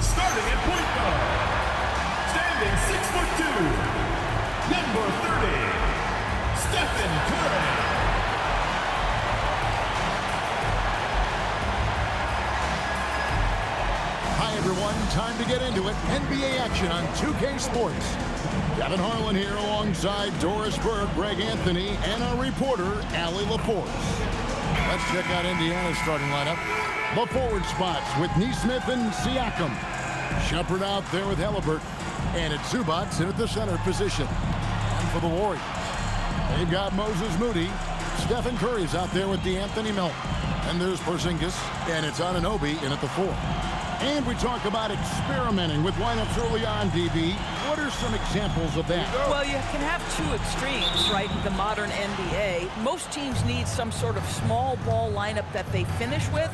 Starting at point guard, standing 6'2", number 30, Stephen Curry. Hi everyone, time to get into it. NBA action on 2K Sports. Kevin Harlan here alongside Doris Berg, Greg Anthony, and our reporter, Allie LaForce. Let's check out Indiana's starting lineup. The forward spots with Nesmith and Siakam. Shepard out there with Halliburton. And it's Zubac in at the center position. And for the Warriors, they've got Moses Moody. Stephen Curry's out there with DeAnthony Melton. And there's Porzingis, and it's Anunoby in at the 4. And we talk about experimenting with lineups early on, DB. What are some examples of that? Well, you can have two extremes, right, in the modern NBA. Most teams need some sort of small ball lineup that they finish with,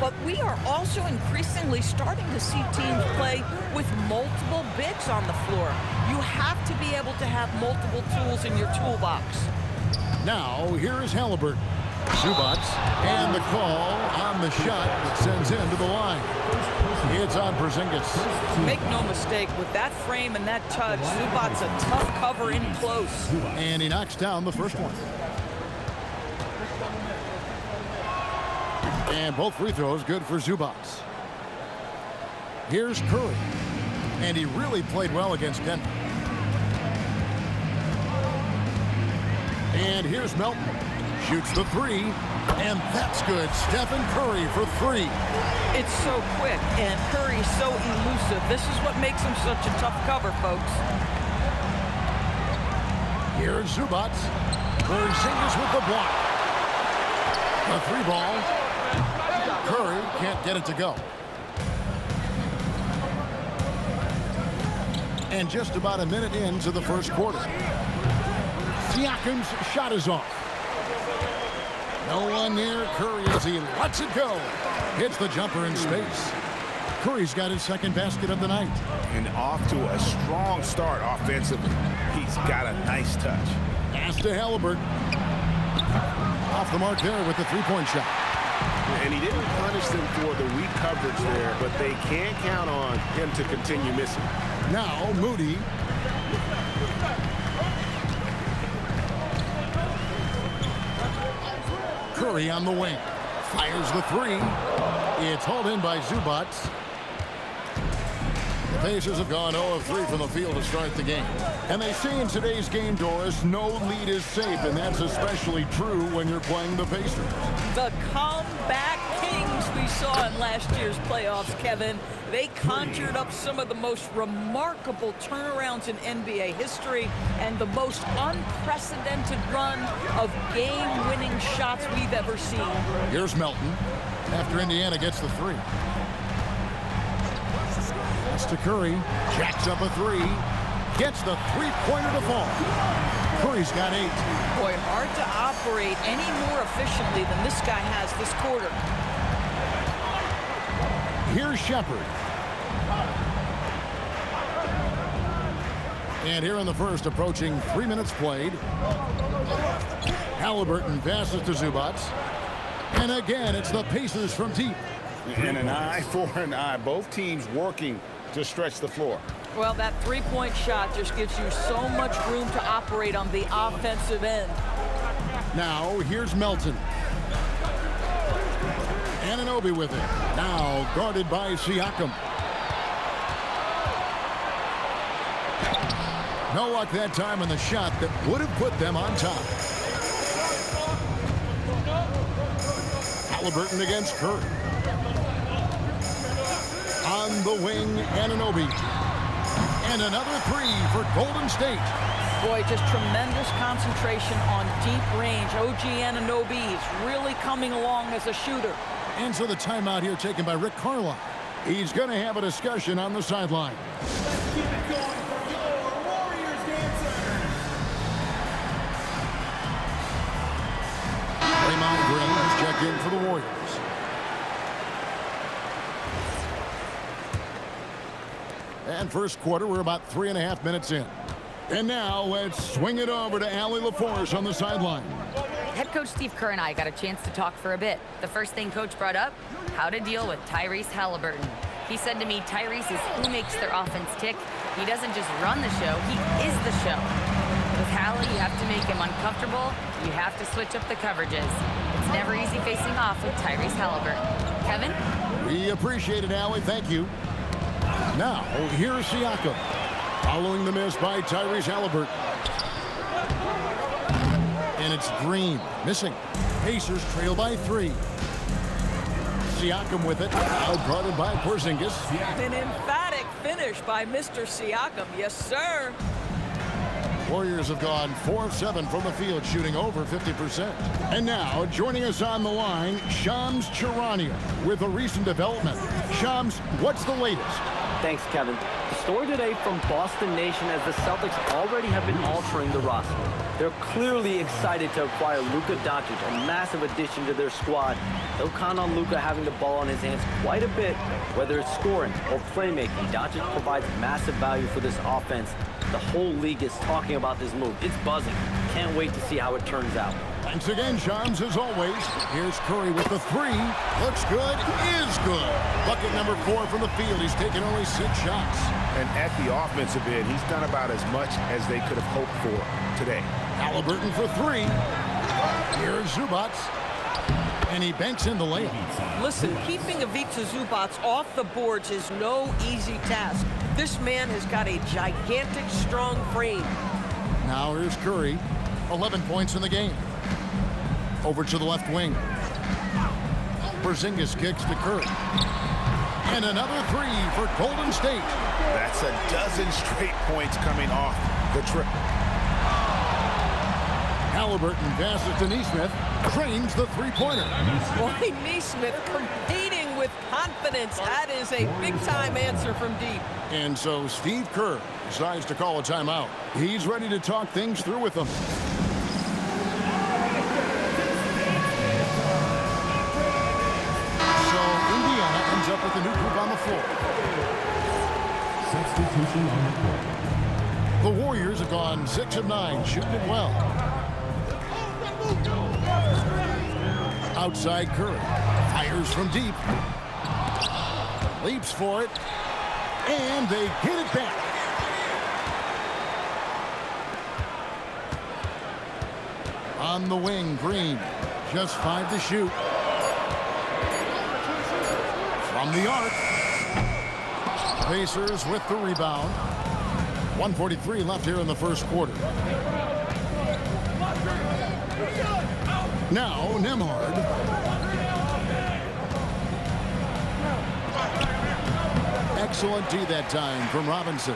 but we are also increasingly starting to see teams play with multiple bigs on the floor. You have to be able to have multiple tools in your toolbox. Now, here is Halliburton. Zubac, and the call on the shot that sends him to the line. It's on Porzingis. Make no mistake, with that frame and that touch, Zubac's a tough cover in close. And he knocks down the first one. And both free throws good for Zubac. Here's Curry. And he really played well against Denver. And here's Melton. Shoots the 3, and that's good. Stephen Curry for 3. It's so quick, and Curry's so elusive. This is what makes him such a tough cover, folks. Here's Zubac. Porzingis with the block. The 3 ball. Curry can't get it to go. And just about a minute into the first quarter. Siakam's shot is off. No one near Curry as he lets it go. Hits the jumper in space. Curry's got his second basket of the night. And off to a strong start offensively. He's got a nice touch. Pass to Halliburton. Off the mark there with the three-point shot. And he didn't punish them for the weak coverage there, but they can't count on him to continue missing. Now Moody. Curry on the wing. Fires the 3. It's hauled in by Zubac. The Pacers have gone 0 of 3 from the field to start the game. And they say in today's game, Doris, no lead is safe, and that's especially true when you're playing the Pacers. The comeback kings we saw in last year's playoffs, Kevin. They conjured up some of the most remarkable turnarounds in NBA history and the most unprecedented run of game-winning shots we've ever seen. Here's Melton after Indiana gets the 3. That's to Curry. Jacks up a 3. Gets the three-pointer to fall. Curry's got 8. Boy, hard to operate any more efficiently than this guy has this quarter. Here's Shepard. And here in the first, approaching 3 minutes played. Halliburton passes to Zubac. And again, it's the Pacers from deep. And an eye for an eye. Both teams working to stretch the floor. Well, that three-point shot just gives you so much room to operate on the offensive end. Now, here's Melton. Anunoby with it. Now guarded by Siakam. No luck that time on the shot that would have put them on top. Halliburton against Curry. On the wing, Anunoby. And another 3 for Golden State. Boy, just tremendous concentration on deep range. OG Anunoby is really coming along as a shooter. And so the timeout here taken by Rick Carlisle. He's going to have a discussion on the sideline. Let's keep it going for your Warriors dancers. Draymond Green has checked in for the Warriors. And first quarter, we're about 3.5 minutes in. And now let's swing it over to Allie LaForce on the sideline. Head coach Steve Kerr and I got a chance to talk for a bit. The first thing coach brought up, how to deal with Tyrese Halliburton. He said to me, Tyrese is who makes their offense tick. He doesn't just run the show, he is the show. With Hallie, you have to make him uncomfortable. You have to switch up the coverages. It's never easy facing off with Tyrese Halliburton. Kevin? We appreciate it, Allie. Thank you. Now, here's Siakam. Following the miss by Tyrese Halliburton. And it's Green. Missing. Pacers trail by 3. Siakam with it. Outguarded by Porzingis. An emphatic finish by Mr. Siakam. Yes, sir. Warriors have gone 4 of 7 from the field, shooting over 50%. And now, joining us on the line, Shams Charania with a recent development. Shams, what's the latest? Thanks, Kevin. The story today from Boston Nation as the Celtics already have been altering the roster. They're clearly excited to acquire Luka Doncic, a massive addition to their squad. They'll count on Luka having the ball in his hands quite a bit, whether it's scoring or playmaking. Doncic provides massive value for this offense. The whole league is talking about this move. It's buzzing. Can't wait to see how it turns out. Thanks again, Shams, as always. Here's Curry with the 3. Looks good, is good. Bucket number 4 from the field. He's taken only 6 shots. And at the offensive end, he's done about as much as they could have hoped for today. Halliburton for 3. Here's Zubac. And he banks in the layup. Listen, keeping Ivica Zubac off the boards is no easy task. This man has got a gigantic, strong frame. Now here's Curry. 11 points in the game. Over to the left wing. Porzingis kicks to Curry. And another 3 for Golden State. That's a dozen straight points coming off the trip. Halliburton passes to Nesmith. Trains the 3-pointer. Boy, Nesmith competing with confidence. That is a big-time answer from deep. And so Steve Kerr decides to call a timeout. He's ready to talk things through with them. So Indiana ends up with a new group on the floor. Substitution on the court. The Warriors have gone 6 of 9, shooting it well. Outside Curry. Fires from deep. Leaps for it. And they get it back. On the wing, Green. Just 5 to shoot. From the arc. Pacers with the rebound. 1:43 left here in the first quarter. Now, Nembhard. Excellent D that time from Robinson.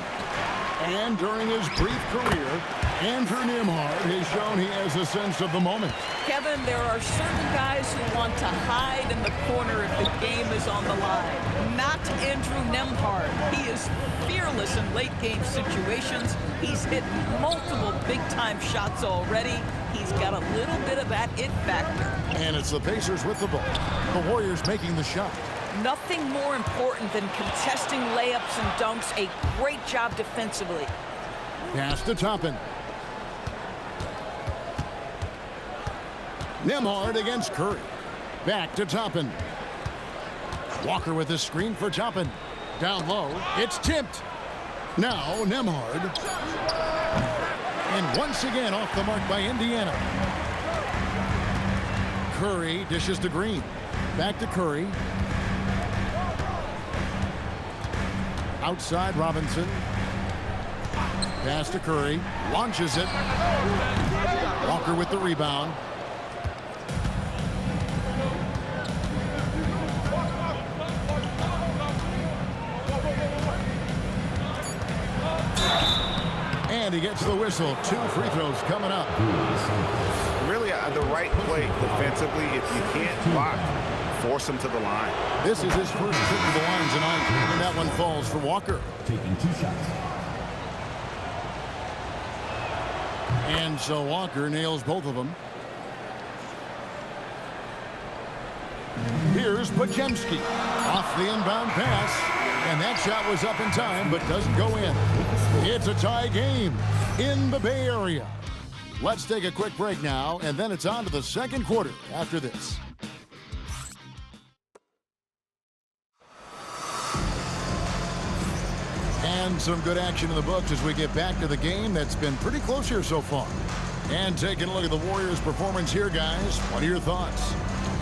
And during his brief career, Andrew Nembhard has shown he has a sense of the moment. Kevin, there are certain guys who want to hide in the corner if the game is on the line. Not Andrew Nembhard. He is fearless in late-game situations. He's hit multiple big-time shots already. He's got a little bit of that it factor. And it's the Pacers with the ball. The Warriors making the shot. Nothing more important than contesting layups and dunks. A great job defensively. Pass to Toppin. Nembhard against Curry. Back to Toppin. Walker with his screen for Toppin. Down low. It's tipped. Now Nembhard. And once again off the mark by Indiana. Curry dishes to Green. Back to Curry. Outside Robinson. Pass to Curry. Launches it. Walker with the rebound. And he gets the whistle. 2 free throws coming up. Really the right play defensively. If you can't block, force him to the line. This is his first trip to the line tonight, and that one falls for Walker. Taking 2 shots. And so Walker nails both of them. Here's Podziemski off the inbound pass, and that shot was up in time but doesn't go in. It's a tie game in the Bay Area. Let's take a quick break now, and then it's on to the second quarter after this. And some good action in the books as we get back to the game that's been pretty close here so far. And taking a look at the Warriors' performance here, guys. What are your thoughts?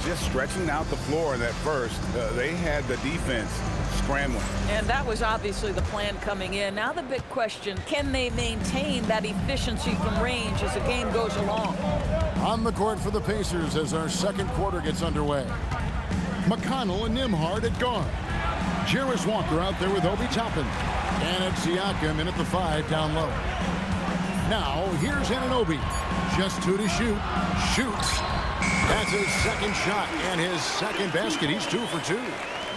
Just stretching out the floor in that first. They had the defense scrambling. And that was obviously the plan coming in. Now the big question, can they maintain that efficiency from range as the game goes along? On the court for the Pacers as our second quarter gets underway. McConnell and Nembhard at guard. Jarris Walker out there with Obi Toppin. And it's Siakam in at the 5 down low. Now, here's Anunoby. Just 2 to shoot. Shoots. That's his second shot and his second basket. He's 2 for 2.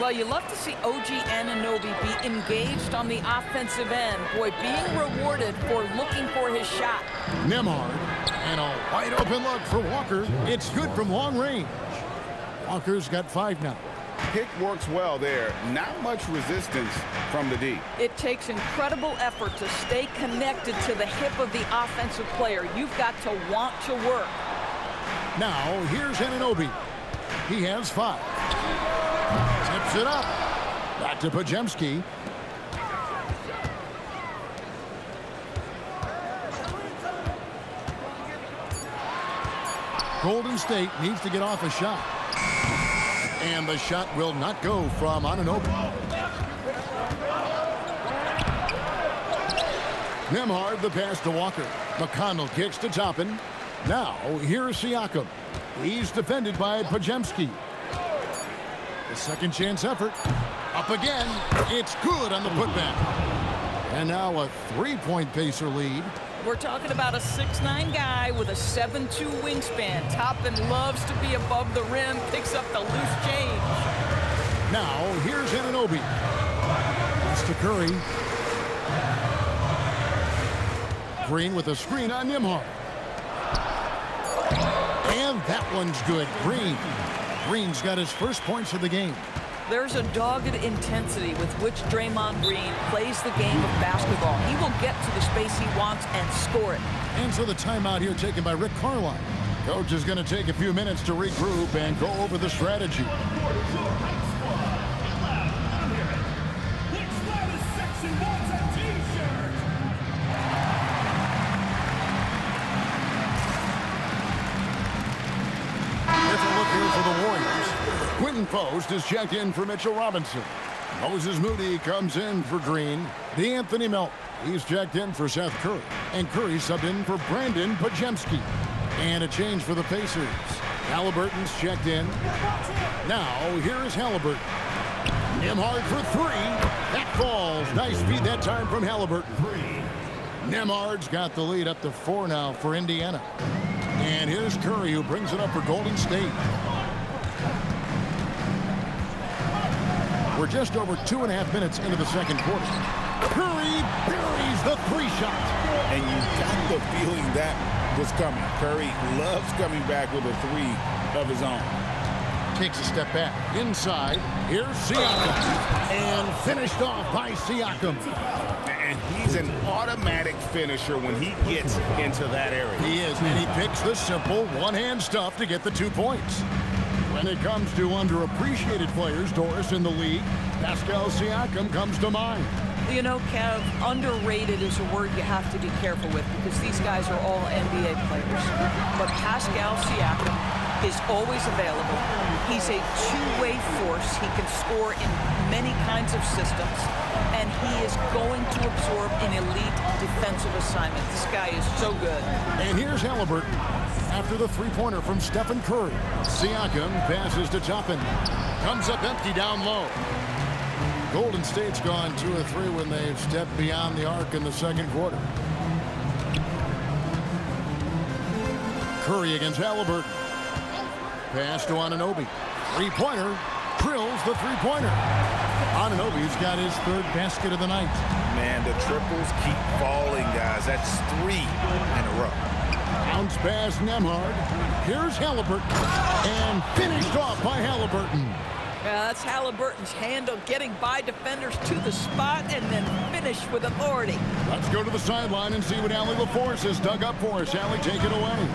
Well, you love to see OG Anunoby be engaged on the offensive end. Boy, being rewarded for looking for his shot. Nembhard. And a wide open look for Walker. It's good from long range. Walker's got 5 now. Pick works well there. Not much resistance from the D. It takes incredible effort to stay connected to the hip of the offensive player. You've got to want to work. Now, here's Anunoby. He has 5. Tips it up. Back to Podziemski. Golden State needs to get off a shot. And the shot will not go from Anunoby. Nembhard the pass to Walker. McConnell kicks to Toppin. Now, here's Siakam. He's defended by Podziemski. The second chance effort. Up again. It's good on the putback. And now a 3-point Pacer lead. We're talking about a 6'9" guy with a 7'2" wingspan. Toppin loves to be above the rim, picks up the loose change. Now, here's Anunoby. It's to Curry. Green with a screen on Nembhard. And that one's good. Green's got his first points of the game. There's a dogged intensity with which Draymond Green plays the game of basketball. He will get to the space he wants and score it. And so the timeout here taken by Rick Carlisle. Coach is going to take a few minutes to regroup and go over the strategy. It's a look here for the Warriors. Quentin Post is checked in for Mitchell Robinson. Moses Moody comes in for Green. DeAnthony Melton, he's checked in for Seth Curry. And Curry subbed in for Brandon Podziemski. And a change for the Pacers. Halliburton's checked in. Now, here is Halliburton. Nembhard for 3. That falls. Nice feed that time from Halliburton. Nembhard's got the lead up to 4 now for Indiana. And here's Curry, who brings it up for Golden State. We're just over 2.5 minutes into the second quarter. Curry buries the 3-shot. And you got the feeling that was coming. Curry loves coming back with a 3 of his own. Takes a step back. Inside, here's Siakam. And finished off by Siakam. And he's an automatic finisher when he gets into that area. He is, and he picks the simple one-hand stuff to get the 2 points. When it comes to underappreciated players, Doris, in the league, Pascal Siakam comes to mind. You know, Kev, underrated is a word you have to be careful with because these guys are all NBA players. But Pascal Siakam is always available. He's a two-way force. He can score in many kinds of systems, and he is going to absorb an elite defensive assignment. This guy is so good. And here's Halliburton. After the 3-pointer from Stephen Curry, Siakam passes to Toppin. Comes up empty down low. Golden State's gone 2 of 3 when they've stepped beyond the arc in the second quarter. Curry against Halliburton. Pass to Anunoby. 3-pointer. Drills the 3-pointer. Anunoby's got his 3rd basket of the night. Man, the triples keep falling, guys. That's 3 in a row. Bounce pass Nembhard. Here's Halliburton. And finished off by Halliburton. That's Halliburton's handle, getting by defenders to the spot and then finish with authority. Let's go to the sideline and see what Allie LaForce has dug up for us. Allie, take it away.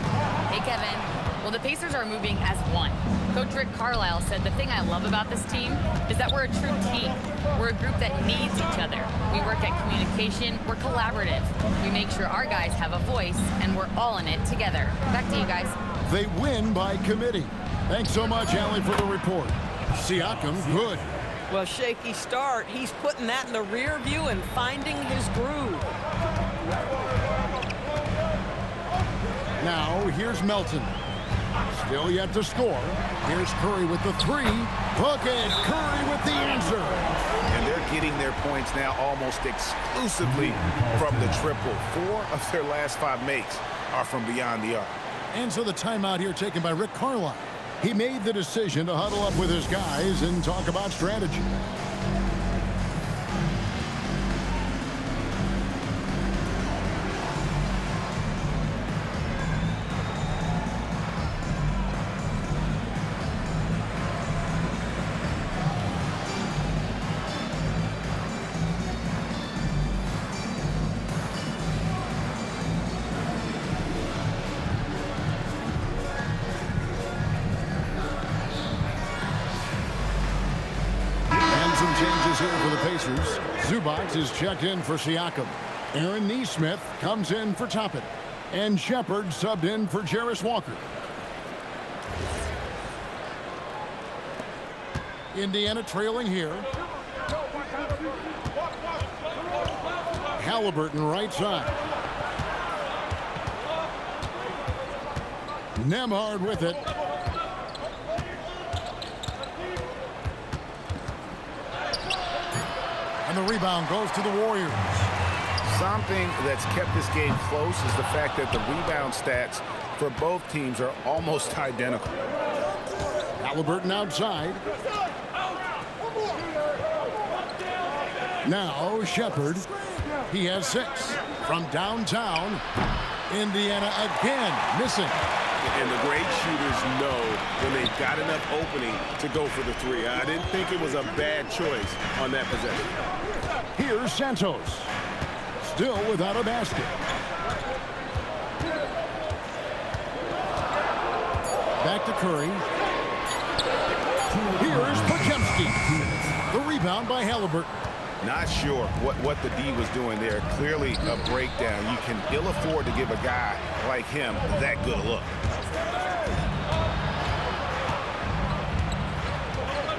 Hey, Kevin. Well, the Pacers are moving as one. Coach Rick Carlisle said the thing I love about this team is that we're a true team. We're a group that needs each other. We work at communication. We're collaborative. We make sure our guys have a voice, and we're all in it together. Back to you guys. They win by committee. Thanks so much, Allie, for the report. Siakam, good. Well, shaky start. He's putting that in the rear view and finding his groove. Now, here's Melton. Still yet to score. Here's Curry with the three. Bucket. Curry with the answer. And they're getting their points now almost exclusively from the triple. 4 of their last 5 makes are from beyond the arc. And so the timeout here taken by Rick Carlisle. He made the decision to huddle up with his guys and talk about strategy. Some changes here for the Pacers. Zubac is checked in for Siakam. Aaron Nesmith comes in for Toppin. And Shepard subbed in for Jarris Walker. Indiana trailing here. Halliburton right side. Nembhard with it. And the rebound goes to the Warriors. Something that's kept this game close is the fact that the rebound stats for both teams are almost identical. Halliburton outside. Now Shepard. He has 6. From downtown, Indiana again missing. And the great shooters know when they've got enough opening to go for the 3. I didn't think it was a bad choice on that possession. Here's Santos. Still without a basket. Back to Curry. Here's Podziemski. The rebound by Halliburton. Not sure what the D was doing there. Clearly a breakdown. You can ill afford to give a guy like him that good a look.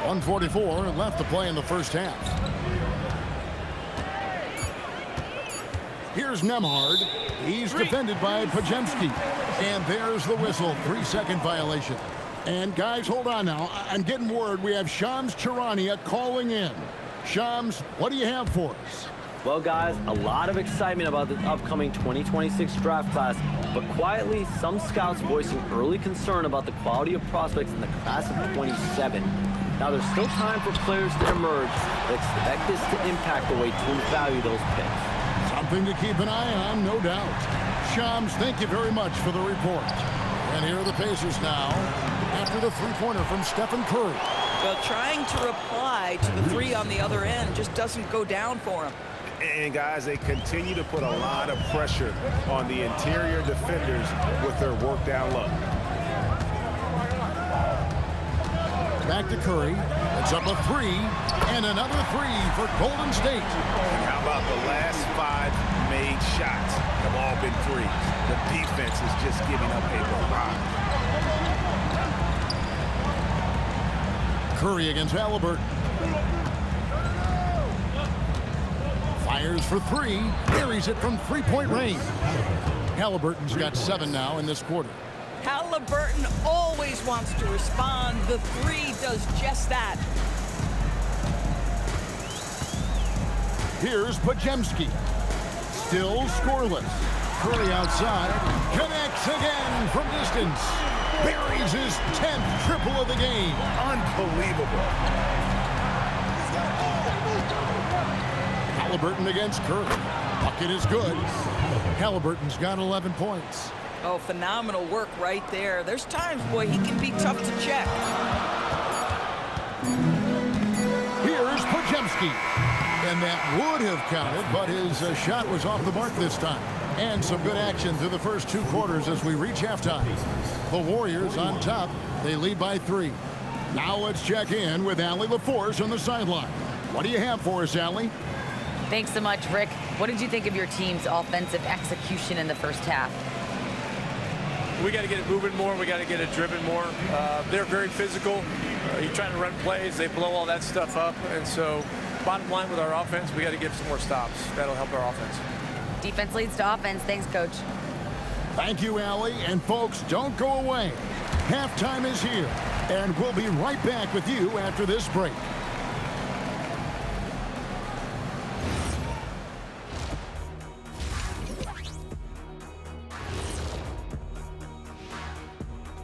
1:44 left to play in the first half. Here's Nembhard. He's defended by Podziemski. And there's the whistle. 3-second violation. And guys, hold on now. I'm getting word we have Shams Charania calling in. Shams, what do you have for us? Well, guys, a lot of excitement about the upcoming 2026 draft class, but quietly, some scouts voicing early concern about the quality of prospects in the class of 27. Now, there's still time for players to emerge, but expect this to impact the way teams value those picks. Something to keep an eye on, no doubt. Shams, thank you very much for the report. And here are the Pacers now, after the three-pointer from Stephen Curry. Well, trying to reply to the 3 on the other end just doesn't go down for him. And guys, they continue to put a lot of pressure on the interior defenders with their work down low. Back to Curry. It's up a 3, and another 3 for Golden State. And how about the last 5 made shots have all been 3s. The defense is just giving up a barrage. Curry against Halliburton. Fires for 3. Buries it from 3-point range. Halliburton's got 7 now in this quarter. Halliburton always wants to respond. The 3 does just that. Here's Podziemski. Still scoreless. Curry outside. Connects again from distance. Buries his 10th triple of the game. Unbelievable. Halliburton against Curry. Bucket is good. Halliburton's got 11 points. Oh, phenomenal work right there. There's times, boy, he can be tough to check. Here's Podziemski. And that would have counted, but his shot was off the mark this time. And some good action through the first 2 quarters as we reach halftime. The Warriors on top. They lead by 3. Now let's check in with Allie LaForce on the sideline. What do you have for us, Allie? Thanks so much, Rick. What did you think of your team's offensive execution in the first half? We got to get it moving more. We got to get it driven more. They're very physical. You're trying to run plays. They blow all that stuff up. And so bottom line with our offense, we got to get some more stops. That'll help our offense. Defense leads to offense. Thanks, Coach. Thank you, Allie. And folks, don't go away. Halftime is here, and we'll be right back with you after this break.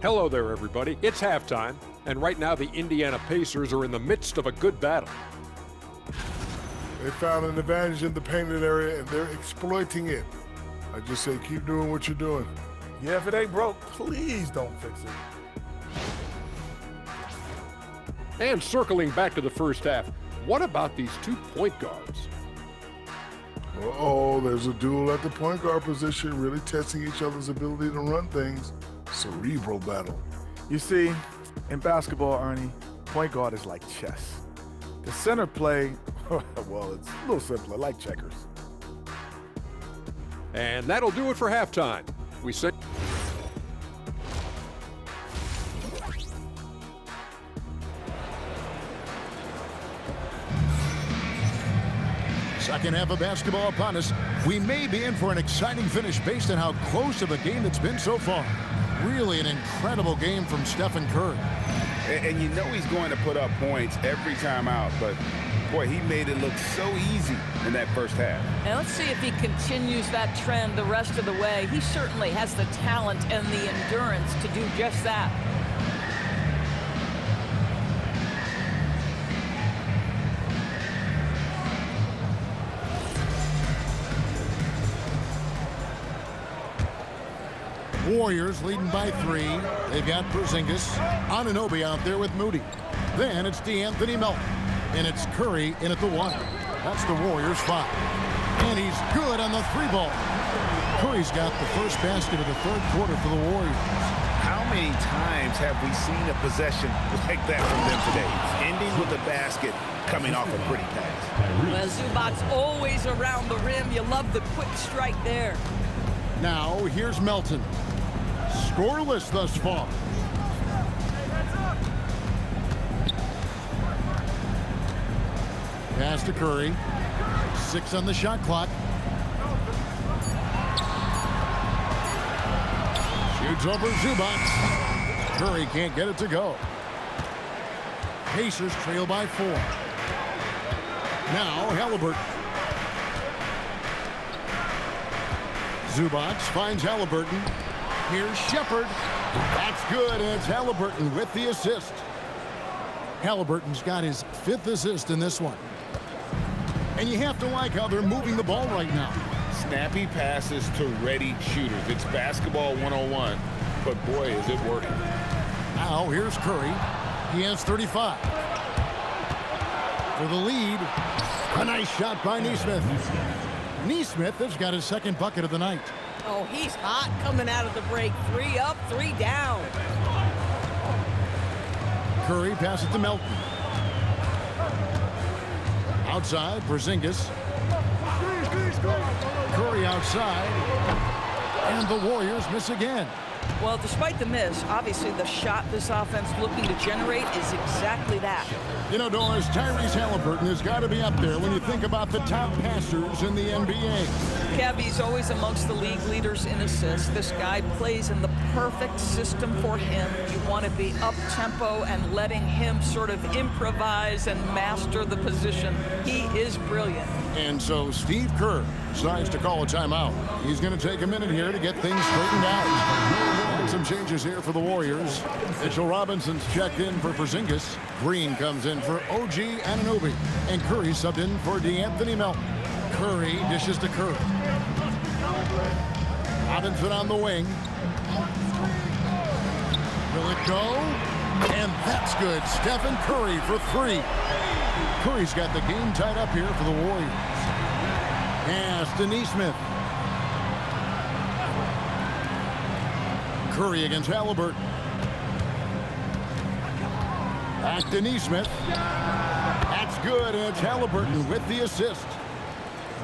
Hello there, everybody. It's halftime, and right now the Indiana Pacers are in the midst of a good battle. They found an advantage in the painted area, and they're exploiting it. I just say keep doing what you're doing. Yeah, if it ain't broke, please don't fix it. And circling back to the first half, what about these 2 point guards? Uh-oh, there's a duel at the point guard position, really testing each other's ability to run things. Cerebral battle. You see, in basketball, Ernie, point guard is like chess. The center play, well, it's a little simpler, like checkers. And that'll do it for halftime. We said. Second half of basketball upon us. We may be in for an exciting finish based on how close of a game it's been so far. Really an incredible game from Stephen Curry. And you know he's going to put up points every time out, but boy, he made it look so easy in that first half. Now let's see if he continues that trend the rest of the way. He certainly has the talent and the endurance to do just that. Warriors leading by 3. They've got Porzingis, Anunoby out there with Moody. Then it's DeAnthony Melton, and it's Curry in at the 1. That's the Warriors' 5. And he's good on the 3-ball. Curry's got the first basket of the third quarter for the Warriors. How many times have we seen a possession like that from them today? Ending with a basket, coming off a pretty pass. Well, Zubac's always around the rim. You love the quick strike there. Now here's Melton. Scoreless thus far. Pass to Curry. 6 on the shot clock. Shoots over Zubac. Curry can't get it to go. Pacers trail by 4. Now Halliburton. Zubac finds Halliburton. Here's Shepherd. That's good, and it's Halliburton with the assist. Halliburton's got his 5th assist in this one. And you have to like how they're moving the ball right now. Snappy passes to ready shooters. It's basketball 101, but boy, is it working. Now here's Curry. He has 35. For the lead, a nice shot by Nesmith. Nesmith has got his 2nd bucket of the night. Oh, he's hot coming out of the break. 3 up, 3 down. Curry passes to Melton. Outside, Porzingis. Curry outside. And the Warriors miss again. Well, despite the miss, obviously the shot this offense looking to generate is exactly that. You know, Doris, Tyrese Halliburton has got to be up there when you think about the top passers in the NBA. He's always amongst the league leaders in assists. This guy plays in the perfect system for him. You want to be up-tempo and letting him sort of improvise and master the position. He is brilliant. And so Steve Kerr decides to call a timeout. He's going to take a minute here to get things straightened out. Some changes here for the Warriors. Mitchell Robinson's checked in for Porzingis. Green comes in for OG Anunoby. And Curry subbed in for DeAnthony Melton. Curry dishes to Curry. Robinson on the wing. Will it go? And that's good. Stephen Curry for 3. Curry's got the game tied up here for the Warriors. Pass to Nesmith. Curry against Halliburton. Back to Nesmith. That's good, and it's Halliburton with the assist.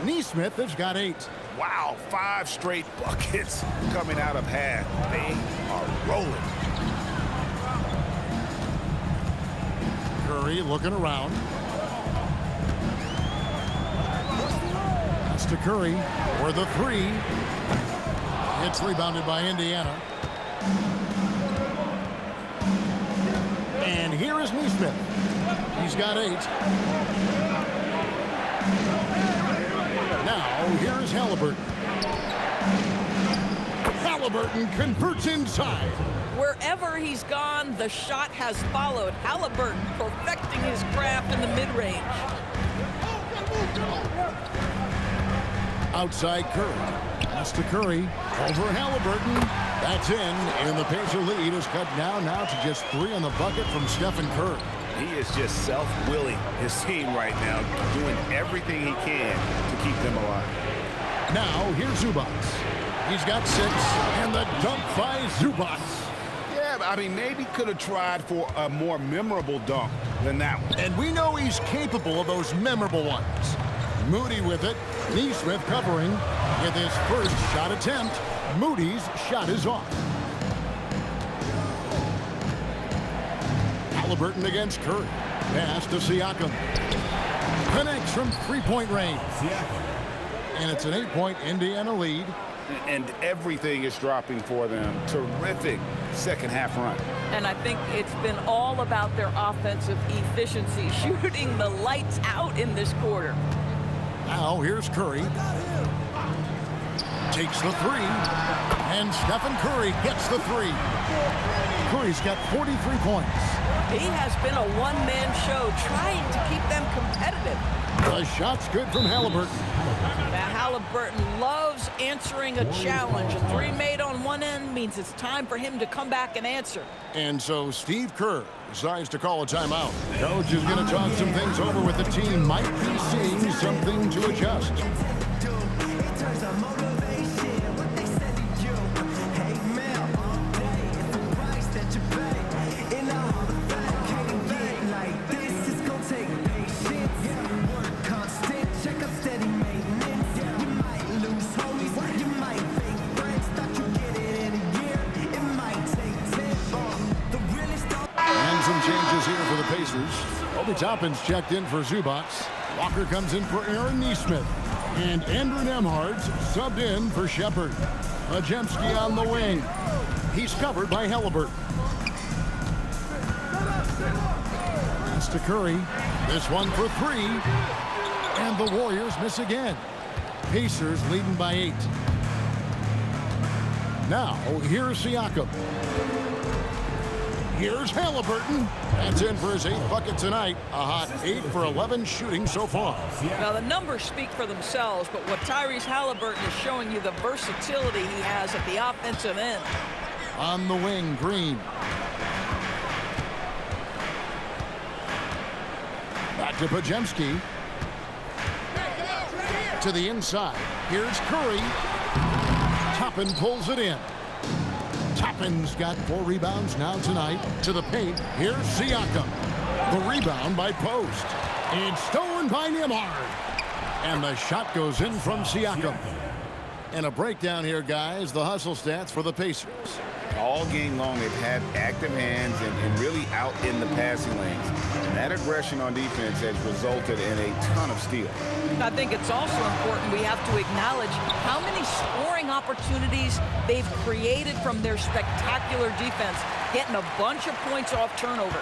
Nesmith has got 8. Wow, 5 straight buckets coming out of half. They are rolling. Curry looking around. That's to Curry for the 3. It's rebounded by Indiana. And here is Nesmith. He's got 8. Now, here's Halliburton. Halliburton converts inside. Wherever he's gone, the shot has followed. Halliburton perfecting his craft in the mid-range. Outside Curry. That's to Curry. Over Halliburton. That's in. And the Pacer lead is cut down now to just 3 on the bucket from Stephen Curry. He is just self-willing his team right now, doing everything he can to keep them alive. Now, here's Zubac. He's got 6, and the dunk by Zubac. Yeah, I mean, maybe could have tried for a more memorable dunk than that one. And we know he's capable of those memorable ones. Moody with it. Nesmith covering with his first shot attempt. Moody's shot is off. Halliburton against Curry. Pass to Siakam. Connects from 3-point range. And it's an 8-point Indiana lead. And everything is dropping for them. Terrific second half run. And I think it's been all about their offensive efficiency, shooting the lights out in this quarter. Now here's Curry. Takes the 3. And Stephen Curry gets the 3. Curry's got 43 points. He has been a one-man show trying to keep them competitive. The shot's good from Halliburton. Now Halliburton loves answering a challenge. A 3 made on one end means it's time for him to come back and answer. And so Steve Kerr decides to call a timeout. Coach is going to talk some things over with the team. Might be seeing something to adjust. Obi Toppin's checked in for Zubac. Walker comes in for Aaron Nesmith. And Andrew Nembhard's subbed in for Shepard. Podziemski on the wing. He's covered by Halliburton. Pass to Curry. This one for 3. And the Warriors miss again. Pacers leading by 8. Now, here's Siakam. Here's Halliburton. That's in for his 8th bucket tonight. A hot 8 for 11 shooting so far. Now, the numbers speak for themselves, but what Tyrese Halliburton is showing you the versatility he has at the offensive end. On the wing, Green. Back to Podziemski. To the inside. Here's Curry. Toppin pulls it in. Toppin's got 4 rebounds now tonight. To the paint. Here's Siakam. The rebound by Post. It's stolen by Nembhard. And the shot goes in from Siakam. And a breakdown here, guys. The hustle stats for the Pacers. All game long, they've had active hands and really out in the passing lanes. And that aggression on defense has resulted in a ton of steals. I think it's also important we have to acknowledge how many scoring opportunities they've created from their spectacular defense, getting a bunch of points off turnovers.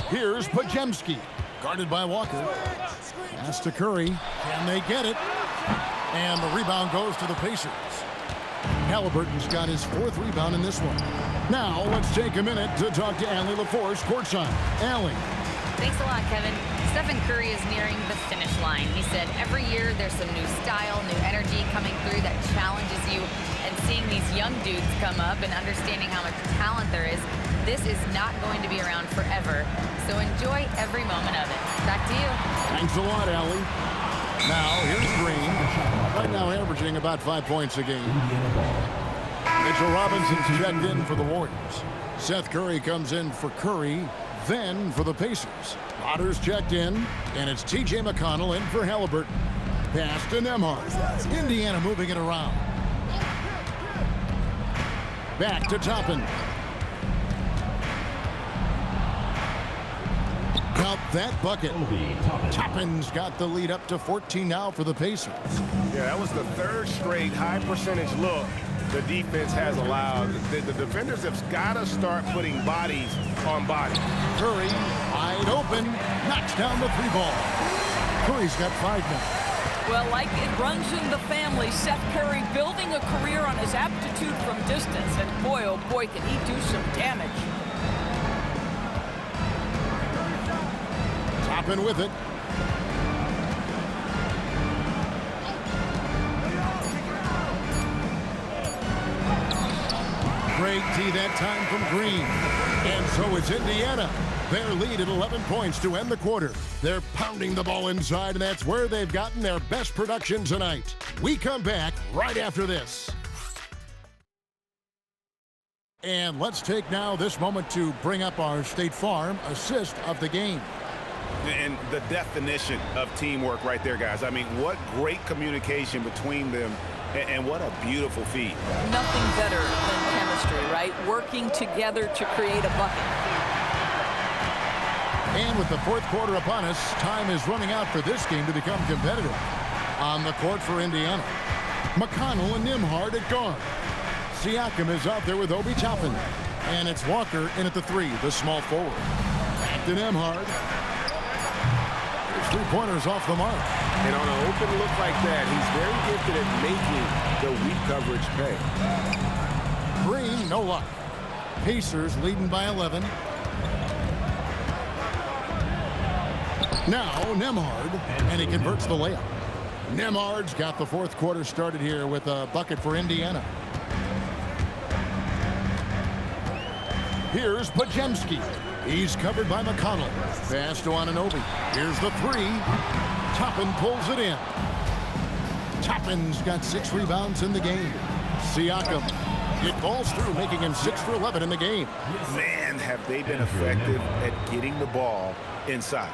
Here's Podziemski, guarded by Walker. Pass to Curry. Can they get it? And the rebound goes to the Pacers. Halliburton's got his 4th rebound in this one. Now, let's take a minute to talk to Allie LaForce courtside. Allie. Thanks a lot, Kevin. Stephen Curry is nearing the finish line. He said every year there's some new style, new energy coming through that challenges you. And seeing these young dudes come up and understanding how much talent there is, this is not going to be around forever. So enjoy every moment of it. Back to you. Thanks a lot, Allie. Now, here's Green. Right now averaging about 5 points a game. Mitchell Robinson checked in for the Warriors. Seth Curry comes in for Curry, then for the Pacers. Otters checked in, and it's T.J. McConnell in for Halliburton. Pass to Nembhard. Indiana moving it around. Back to Toppin. Count that bucket. Toppin's got the lead up to 14 now for the Pacers. Yeah, that was the third straight high percentage look the defense has allowed. The defenders have got to start putting bodies on bodies. Curry, wide open, knocks down the 3 ball. Curry's got 5 now. Well, like it runs in the family, Seth Curry building a career on his aptitude from distance. And boy, oh boy, can he do some damage. Toppin with it. Great D that time from Green. And so it's Indiana. Their lead at 11 points to end the quarter. They're pounding the ball inside, and that's where they've gotten their best production tonight. We come back right after this. And let's take now this moment to bring up our State Farm assist of the game. And the definition of teamwork right there, guys. I mean, what great communication between them, and what a beautiful feat. Nothing better than chemistry, right? Working together to create a bucket. And with the fourth quarter upon us, time is running out for this game to become competitive. On the court for Indiana, McConnell and Nembhard at guard. Siakam is out there with Obi Toppin. And it's Walker in at the 3, the small forward. Back to Nembhard. 3-pointers off the mark. And on an open look like that, he's very gifted at making the weak coverage pay. Green, no luck. Pacers leading by 11. Now Nembhard, and he converts the layup. Nembhard's got the fourth quarter started here with a bucket for Indiana. Here's Podziemski. He's covered by McConnell. Pass to Anunoby. Here's the 3. Toppin pulls it in. Toppin's got 6 rebounds in the game. Siakam. It falls through, making him 6 for 11 in the game. Man, have they been effective at getting the ball inside.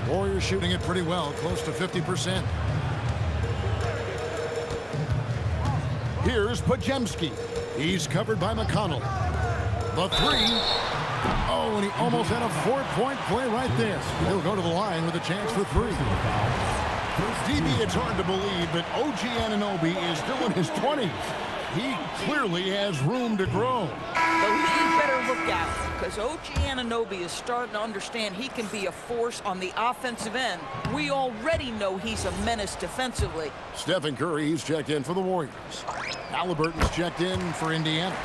Warriors shooting it pretty well, close to 50%. Here's Podziemski. He's covered by McConnell. The 3. Oh, and he almost had a 4-point play right there. He'll go to the line with a chance for 3. DB, it's hard to believe, but OG Anunoby is still in his 20s. He clearly has room to grow. But he better look out, because OG Anunoby is starting to understand he can be a force on the offensive end. We already know he's a menace defensively. Stephen Curry, he's checked in for the Warriors. Halliburton's checked in for Indiana.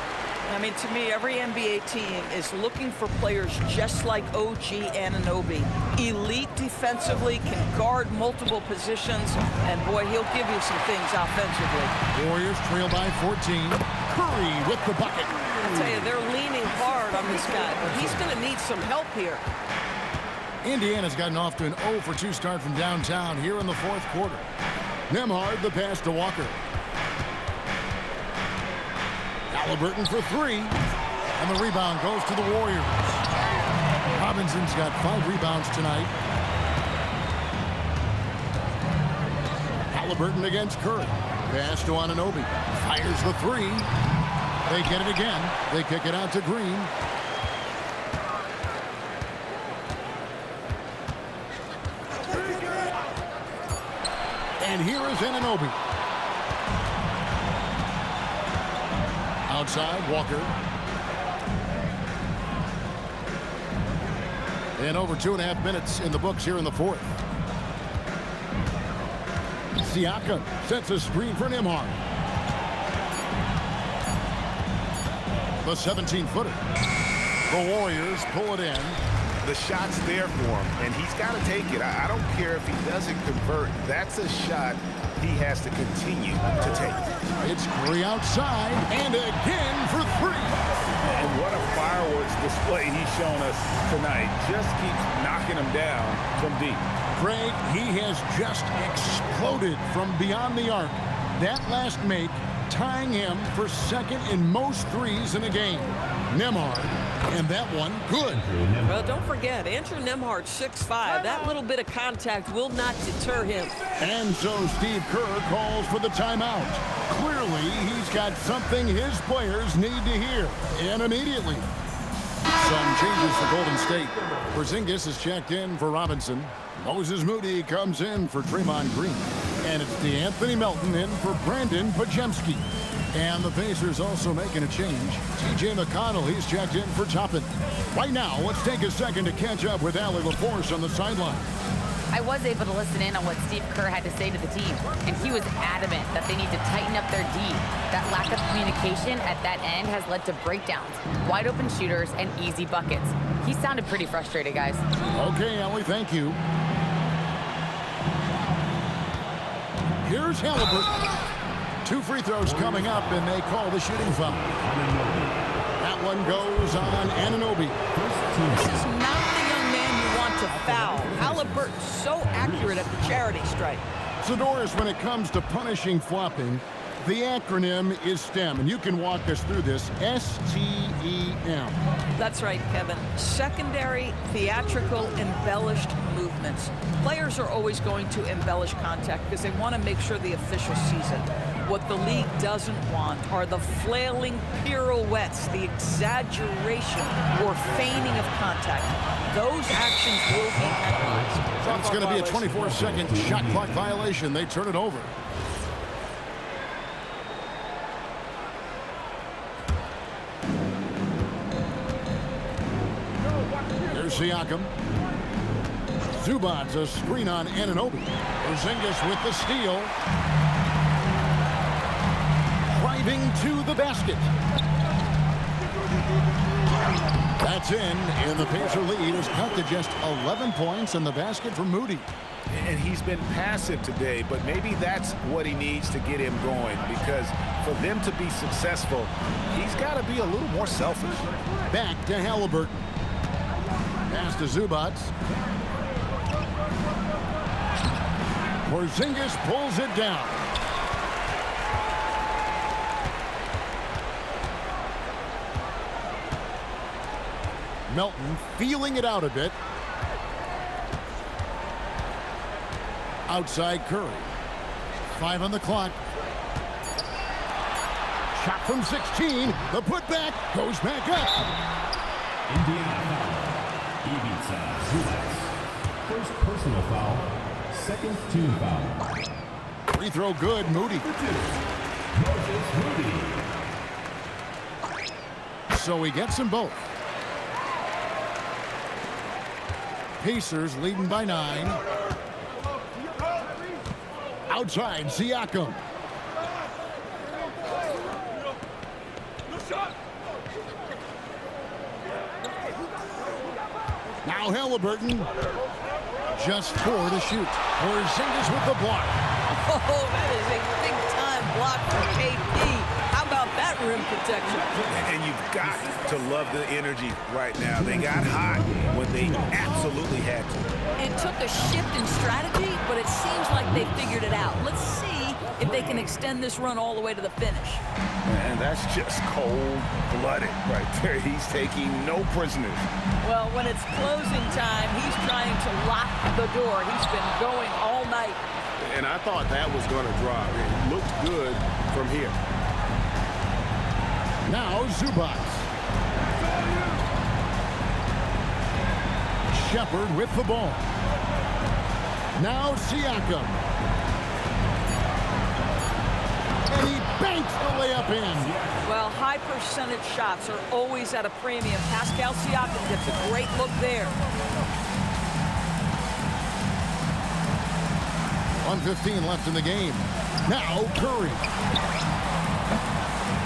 I mean, to me, every NBA team is looking for players just like OG Anunoby. Elite defensively, can guard multiple positions, and boy, he'll give you some things offensively. Warriors trail by 14. Curry with the bucket. I tell you, they're leaning hard on this guy, but he's going to need some help here. Indiana's gotten off to an 0 for 2 start from downtown here in the fourth quarter. Nembhard, the pass to Walker. Halliburton for 3, and the rebound goes to the Warriors. Robinson's got 5 rebounds tonight. Halliburton against Curry. Pass to Anunoby. Fires the 3. They get it again. They kick it out to Green. And here is Anunoby. Outside, Walker. And over 2.5 minutes in the books here in the fourth. Siakam sets a screen for Nembhard. The 17-footer. The Warriors pull it in. The shot's there for him, and he's got to take it. I don't care if he doesn't convert. That's a shot he has to continue to take. It's Curry outside, and again for 3. And what a fireworks display he's shown us tonight. Just keeps knocking him down from deep. Greg, he has just exploded from beyond the arc. That last make tying him for second in most threes in a game. Nembhard, and that one good. Well, don't forget, Andrew Nembhard, 6'5". That little bit of contact will not deter him. And so Steve Kerr calls for the timeout. Clearly, he's got something his players need to hear, and immediately. Some changes for Golden State. Porzingis is checked in for Robinson. Moses Moody comes in for Draymond Green. And it's DeAnthony Melton in for Brandon Podziemski. And the Pacers also making a change. TJ McConnell, he's checked in for Toppin. Right now, let's take a second to catch up with Allie LaForce on the sideline. I was able to listen in on what Steve Kerr had to say to the team, and he was adamant that they need to tighten up their D. That lack of communication at that end has led to breakdowns, wide open shooters, and easy buckets. He sounded pretty frustrated, guys. Okay, Allie, thank you. Here's Halliburton. 2 free throws coming up, and they call the shooting foul. That one goes on Anunoby. This is not the young man you want to foul. Halliburton's so accurate at the charity stripe. So, Doris, when it comes to punishing flopping, the acronym is STEM, and you can walk us through this. S-T-E-M. That's right, Kevin. Secondary, theatrical, embellished movements. Players are always going to embellish contact because they want to make sure the official sees it. What the league doesn't want are the flailing pirouettes, the exaggeration or feigning of contact. Those actions will be penalized. It's going to be a 24-second shot clock violation. They turn it over. Here's Siakam. Zubac's a screen on Anunoby. Porzingis with the steal. Driving to the basket. That's in, and the Pacer lead is cut to just 11 points in the basket for Moody. And he's been passive today, but maybe that's what he needs to get him going, because for them to be successful, he's got to be a little more selfish. Back to Halliburton. Pass to Zubac. Porzingis pulls it down. Melton feeling it out a bit. Outside Curry. 5 on the clock. Shot from 16. The putback goes back up. Indiana foul. Ivica Zubac. First personal foul. Second team foul. Free throw good. Moody. Moses Moody. So he gets them both. Pacers leading by 9. Outside, Siakam. Now Halliburton. Just 4 to shoot. Porzingis with the block. Oh, that is a big-time block from KP. How about that rim protection? And you've got to love the energy right now. They got hot when they absolutely had to. It took a shift in strategy, but it seems like they figured it out. Let's see if they can extend this run all the way to the finish. And that's just cold-blooded right there. He's taking no prisoners. Well, when it's closing time, he's trying to lock the door. He's been going all night. And I thought that was going to drop. It looked good from here. Now Zubac. Shepard with the ball. Now Siakam. And he banks the layup in. Well, high percentage shots are always at a premium. Pascal Siakam gets a great look there. 1:15 left in the game. Now Curry.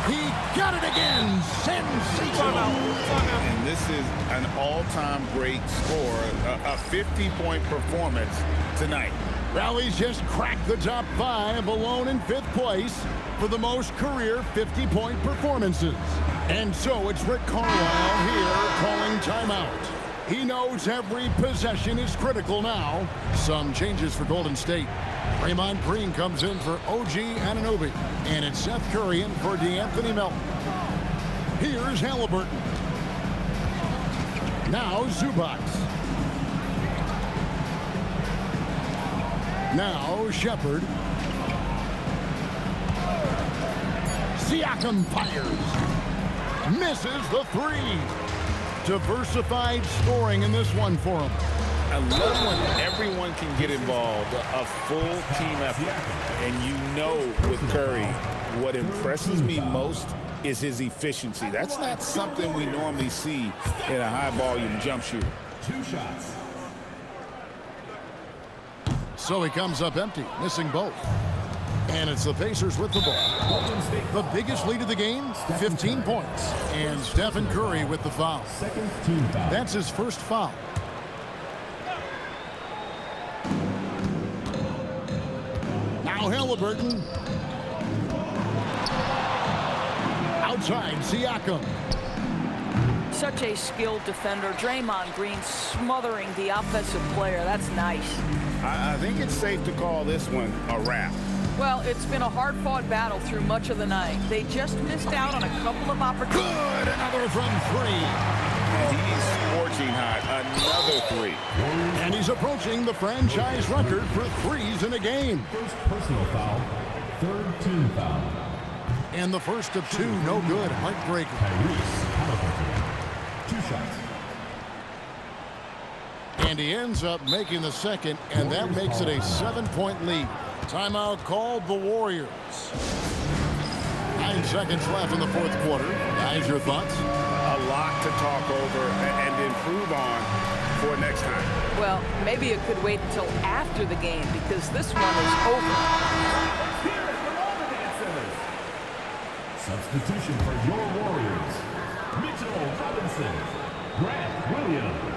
He got it again. Sensational. And this is an all-time great score, a 50-point performance tonight. Rally's just cracked the top 5, alone in 5th place for the most career 50-point performances. And so it's Rick Carlisle here calling timeout. He knows every possession is critical now. Some changes for Golden State. Draymond Green comes in for OG Anunoby. And it's Seth Curry in for DeAnthony Melton. Here's Halliburton. Now Zubac. Now Shepherd. Siakam fires. Misses the three. Diversified scoring in this one for him. I love when everyone can get involved, a full team effort. And you know with Curry, what impresses me most is his efficiency. That's not something we normally see in a high-volume jump shooter. 2 shots. So he comes up empty, missing both. And it's the Pacers with the ball. The biggest lead of the game, 15 points. And Stephen Curry with the foul. Second team foul. That's his first foul. Now Halliburton. Outside, Siakam. Such a skilled defender. Draymond Green smothering the offensive player. That's nice. I think it's safe to call this one a wrap. Well, it's been a hard-fought battle through much of the night. They just missed out on a couple of opportunities. Good, another from three. And he's scorching hot, another three. And he's approaching the franchise record for threes in a game. First personal foul. Third team foul. And the first of two, no good, heartbreaker. Tyrese Halliburton. 2 shots. And he ends up making the second, and that makes it a 7-point lead. Timeout called the Warriors. 9 seconds left in the fourth quarter. Guys, your thoughts? A lot to talk over and improve on for next time. Well, maybe it could wait until after the game because this one is over. Substitution for your Warriors. Mitchell Robinson. Grant Williams.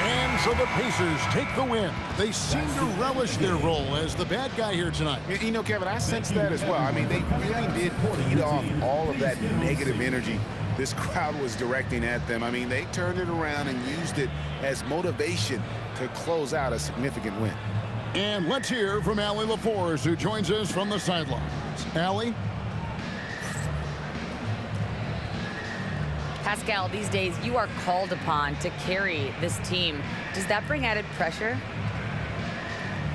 And so the Pacers take the win. They seem to relish their role as the bad guy here tonight. You know, Kevin, I sense that as well. I mean, they really did feed off all of that negative energy this crowd was directing at them. I mean, they turned it around and used it as motivation to close out a significant win. And let's hear from Allie LaForce, who joins us from the sidelines. Allie? Pascal, these days you are called upon to carry this team. Does that bring added pressure?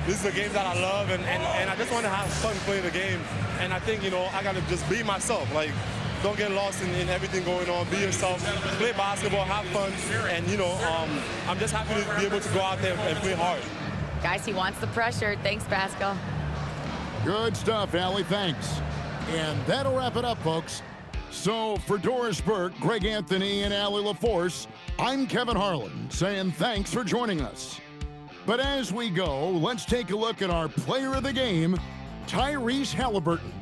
This is a game that I love, and I just want to have fun playing the game. And I think, you know, I got to just be myself. Like, don't get lost in everything going on. Be yourself, play basketball, have fun. And, you know, I'm just happy to be able to go out there and play hard. Guys, he wants the pressure. Thanks, Pascal. Good stuff, Allie. Thanks. And that'll wrap it up, folks. So for Doris Burke, Greg Anthony, and Allie LaForce, I'm Kevin Harlan saying thanks for joining us. But as we go, let's take a look at our player of the game, Tyrese Halliburton.